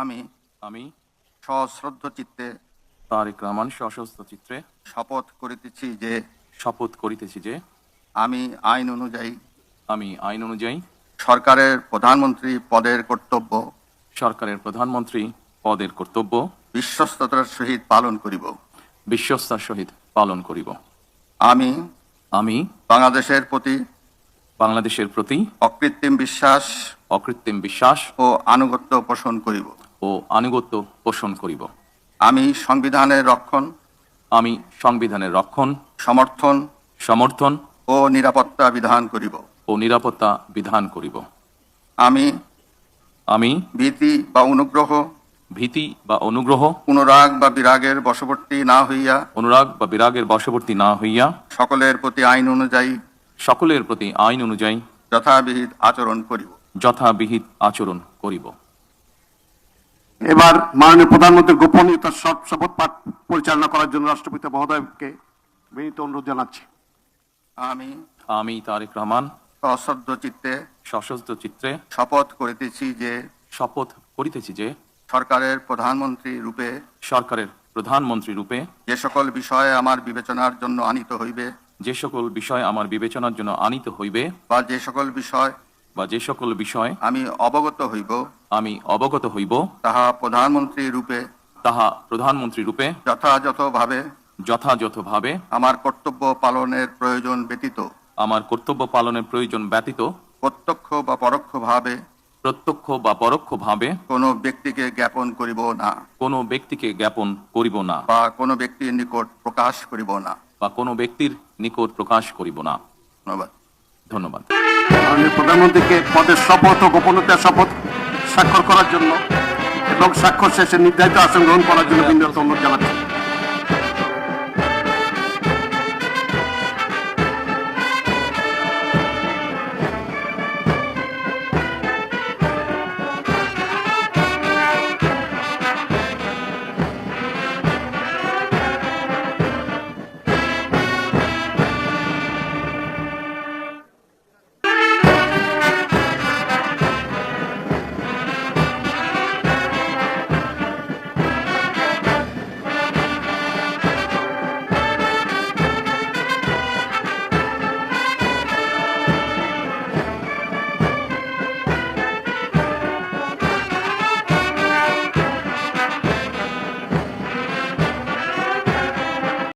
আমি আমি সশ্রদ্ধ চিত্তে তারেক রহমান সশস্ত্র চিত্রে শপথ করিতেছি যে আমি আইন অনুযায়ী সরকারের প্রধানমন্ত্রী পদের কর্তব্য বিশ্বস্ততার সহিত পালন করিব। আমি বাংলাদেশের প্রতি অকৃত্রিম বিশ্বাস ও আনুগত্য পোষণ করিব। আমি সংবিধানের রক্ষণ সমর্থন ও নিরাপত্তা বিধান করিব। আমি ভীতি বা অনুগ্রহ অনুরাগ বা বিরাগের বশবর্তী না হইয়া সকলের প্রতি আইন অনুযায়ী যথাবিহিত আচরণ করিব। এবার মাননীয় প্রধানমন্ত্রীর গোপনীয়তার শপথ পাঠ পরিচালনা করার জন্য রাষ্ট্রপতি মহোদয়কে বিনীত অনুরোধ জানাচ্ছি। আমি তারেক রহমান সশ্রদ্ধ চিত্তে শপথ করিতেছি যে সরকারের প্রধানমন্ত্রী রূপে যে সকল বিষয়ে আমার বিবেচনার জন্য আনিত হইবে বা যে সকল বিষয় আমি অবগত হইব তাহা প্রধানমন্ত্রী রূপে যথাযথভাবে আমার কর্তব্য পালনের প্রয়োজন ব্যতীত প্রত্যক্ষ বা পরোক্ষভাবে কোনো ব্যক্তিকে জ্ঞাপন করিব না বা কোনো ব্যক্তির নিকট প্রকাশ করিব না। ধন্যবাদ। মাননীয় প্রধানমন্ত্রীকে পদের শপথ ও গোপনীয়তার শপথ স্বাক্ষর করার জন্য এবং স্বাক্ষর শেষে নির্ধারিত আসন গ্রহণ করার জন্য বিনীত অনুরোধ জানাচ্ছি।